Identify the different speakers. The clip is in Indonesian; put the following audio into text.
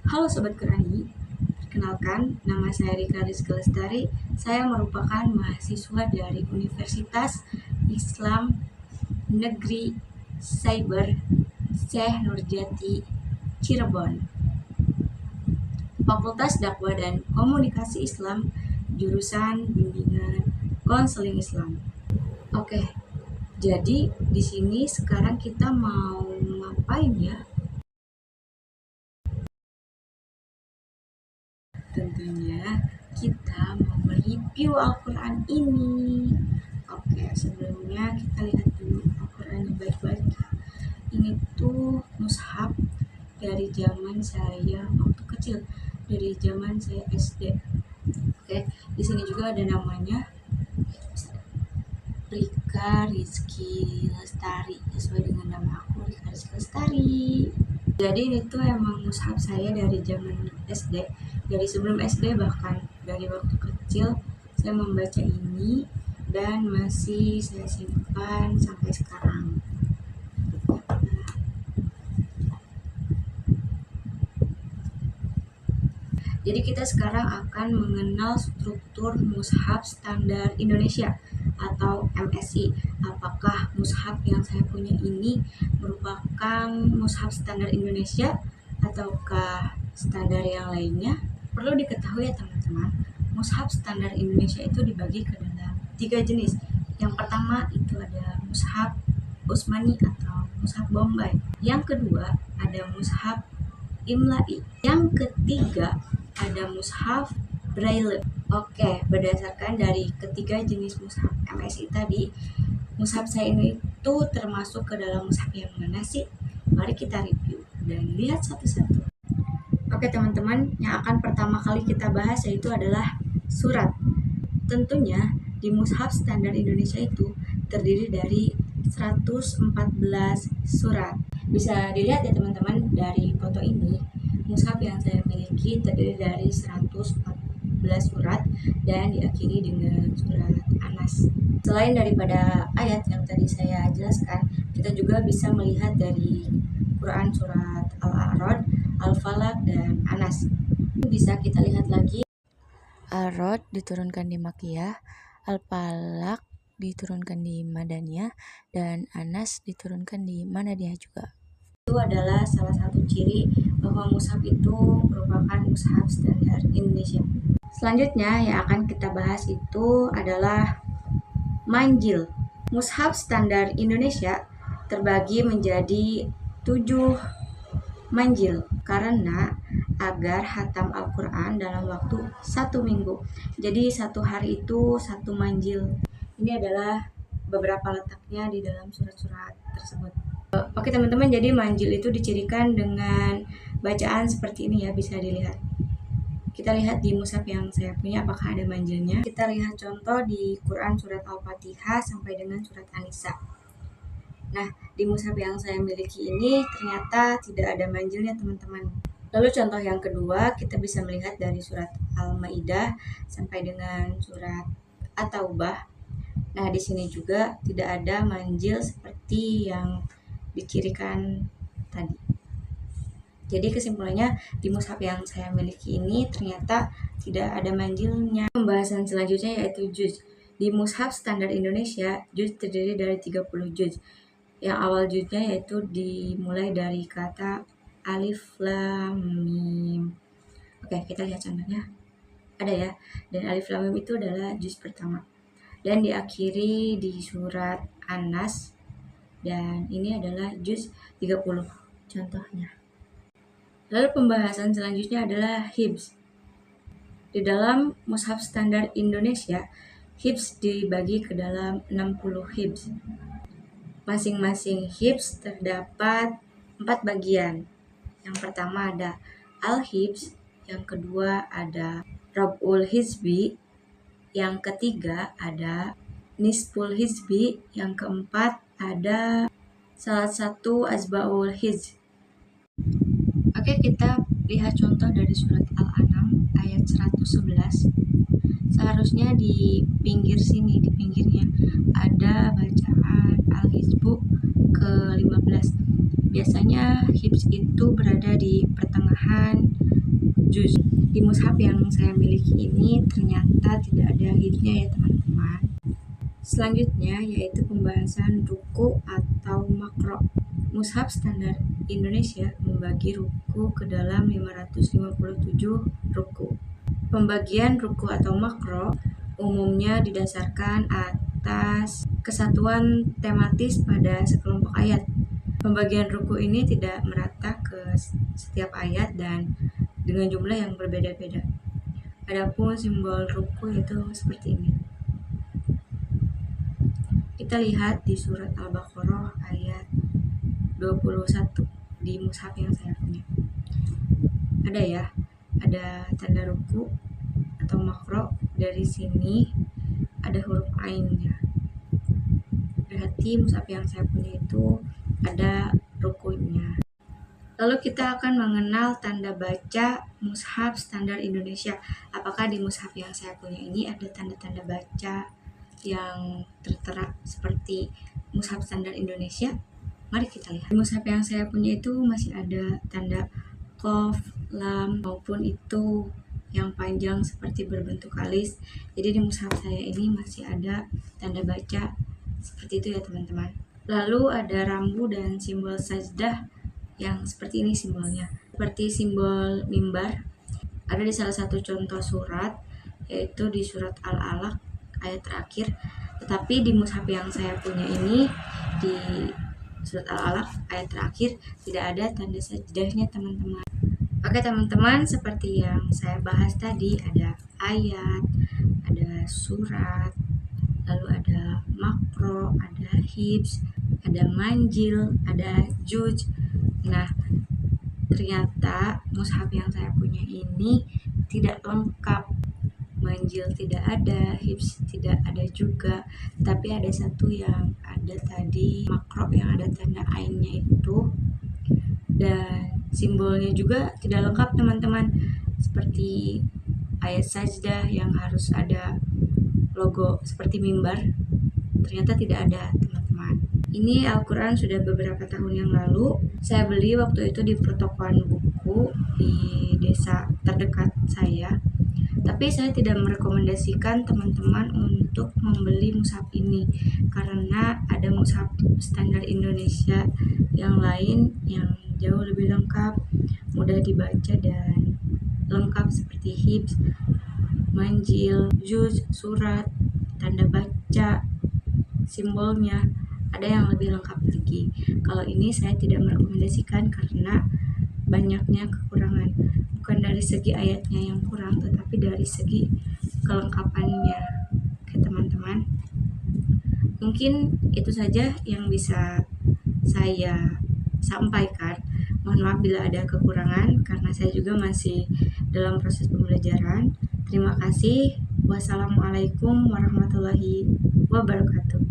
Speaker 1: Halo Sobat Qurani, perkenalkan nama saya Rika Rizky Lestari. Saya merupakan mahasiswa dari Universitas Islam Negeri Cyber Syekh Nurjati Cirebon, Fakultas Dakwah dan Komunikasi Islam, jurusan Bimbingan Konseling Islam. Oke, jadi di sini sekarang kita mau ngapain ya? Tentunya kita mau mereview Al-Quran ini. Oke, sebelumnya kita lihat dulu Al-Quran yang baik-baik. Ini tuh mushaf dari zaman saya waktu kecil, dari zaman saya SD. Oke, di sini juga ada namanya Rika Rizky Lestari, sesuai dengan nama aku, Rika Rizky Lestari. Jadi ini tuh emang mushaf saya dari zaman SD, dari sebelum SD, bahkan dari waktu kecil saya membaca ini dan masih saya simpan sampai sekarang. Jadi kita sekarang akan mengenal struktur mushaf standar Indonesia atau MSI. Apakah mushaf yang saya punya ini merupakan mushaf standar Indonesia ataukah standar yang lainnya? Perlu diketahui ya teman-teman, mushaf standar Indonesia itu dibagi ke dalam 3 jenis. Yang pertama itu ada mushaf Utsmani atau mushaf Bombay. Yang kedua ada mushaf Imla'i. Yang ketiga ada mushaf Braille. Oke, berdasarkan dari ketiga jenis mushaf MSI tadi, mushaf saya ini itu termasuk ke dalam mushaf yang mana sih? Mari kita review dan lihat satu-satu. Oke teman-teman, yang akan pertama kali kita bahas yaitu adalah surat. Tentunya di mushaf standar Indonesia itu terdiri dari 114 surat. Bisa dilihat ya teman-teman dari foto ini, mushaf yang saya miliki terdiri dari 114 surat dan diakhiri dengan surat Anas. Selain daripada ayat yang tadi saya jelaskan, kita juga bisa melihat dari Quran surat Al-A'raf, Al-Falaq, dan Anas. Bisa kita lihat lagi,
Speaker 2: Al-A'raf diturunkan di Makkiyah, Al-Falaq diturunkan di Madaniyah, dan Anas diturunkan di Madaniyah juga.
Speaker 1: Itu adalah salah satu ciri bahwa mushaf itu merupakan mushaf standar Indonesia. Selanjutnya yang akan kita bahas itu adalah manjil. Mushaf standar Indonesia terbagi menjadi 7 manjil karena agar hatam Al-Quran dalam waktu 1 minggu. Jadi 1 hari itu 1 manjil. Ini adalah beberapa letaknya di dalam surat-surat tersebut. Oke teman-teman, jadi manjil itu dicirikan dengan bacaan seperti ini ya, bisa dilihat. Kita lihat di mushaf yang saya punya apakah ada manjilnya. Kita lihat contoh di Quran surat Al-Fatihah sampai dengan surat An-Nisa. Nah, di mushaf yang saya miliki ini ternyata tidak ada manjilnya teman-teman. Lalu contoh yang kedua, kita bisa melihat dari surat Al-Maidah sampai dengan surat At-Taubah. Nah, di sini juga tidak ada manjil seperti yang dicirikan tadi. Jadi kesimpulannya di mushaf yang saya miliki ini ternyata tidak ada manjilnya. Pembahasan selanjutnya yaitu juz. Di mushaf standar Indonesia, juz terdiri dari 30 juz. Yang awal juznya yaitu dimulai dari kata alif lam mim. Oke, kita lihat contohnya. Ada ya. Dan alif lam mim itu adalah juz pertama. Dan diakhiri di surat An-Nas. Dan ini adalah juz 30 contohnya. Lalu pembahasan selanjutnya adalah hibz. Di dalam mushaf standar Indonesia, hibz dibagi ke dalam 60 hibz. Masing-masing hibz terdapat 4 bagian. Yang pertama ada al-hibz, yang kedua ada rab'ul hizbi, yang ketiga ada nisful hizbi, yang keempat ada salah satu azbaul hizb. Oke, kita lihat contoh dari surat Al-An'am ayat 111. Seharusnya di pinggir sini, di pinggirnya ada bacaan Al-Hizbu ke-15. Biasanya hibs itu berada di pertengahan juz. Di mushaf yang saya miliki ini ternyata tidak ada hibsnya ya teman-teman. Selanjutnya yaitu pembahasan ruku atau makro. Mushaf standar Indonesia membagi ruku ke dalam 557 ruku. Pembagian ruku atau makro umumnya didasarkan atas kesatuan tematis pada sekelompok ayat. Pembagian ruku ini tidak merata ke setiap ayat dan dengan jumlah yang berbeda-beda. Adapun simbol ruku itu seperti ini. Kita lihat di surat Al-Baqarah ayat 21 di mushaf yang saya punya. Ada ya, ada tanda ruku atau makro. Dari sini ada huruf ainnya. Berarti mushaf yang saya punya itu ada rukunya. Lalu kita akan mengenal tanda baca mushaf standar Indonesia. Apakah di mushaf yang saya punya ini ada tanda-tanda baca yang tertera seperti mushaf standar Indonesia? Mari kita lihat. Di mushaf yang saya punya itu masih ada tanda qaf, lam, maupun itu yang panjang seperti berbentuk alis. Jadi di mushaf saya ini masih ada tanda baca seperti itu ya teman-teman. Lalu ada rambu dan simbol sajdah yang seperti ini simbolnya. Seperti simbol mimbar ada di salah satu contoh surat, yaitu di surat Al-Alaq ayat terakhir. Tetapi di mushaf yang saya punya ini, di surat Al-Alaq ayat terakhir tidak ada tanda sajdahnya teman-teman. Oke teman-teman, seperti yang saya bahas tadi, ada ayat, ada surat, lalu ada makro, ada hibs, ada manjil, ada juj. Nah, ternyata mushaf yang saya punya ini tidak lengkap. Manjil tidak ada, hibs tidak ada juga, tapi ada satu yang ada tadi, makro yang ada tanda ainnya itu, dan simbolnya juga tidak lengkap teman-teman, seperti ayat sajdah yang harus ada logo seperti mimbar, ternyata tidak ada teman-teman. Ini Al-Quran sudah beberapa tahun yang lalu. Saya beli waktu itu di pertokoan buku di desa terdekat saya. Tapi saya tidak merekomendasikan teman-teman untuk membeli mushaf ini karena ada mushaf standar Indonesia yang lain yang jauh lebih lengkap, mudah dibaca dan lengkap seperti hibs, manjil, juz, surat, tanda baca, simbolnya, ada yang lebih lengkap lagi. Kalau ini saya tidak merekomendasikan karena banyaknya kekurangan, bukan dari segi ayatnya yang kurang, tetapi dari segi kelengkapannya. Oke teman-teman, mungkin itu saja yang bisa saya sampaikan. Mohon maaf bila ada kekurangan karena saya juga masih dalam proses pembelajaran. Terima kasih. Wassalamualaikum warahmatullahi wabarakatuh.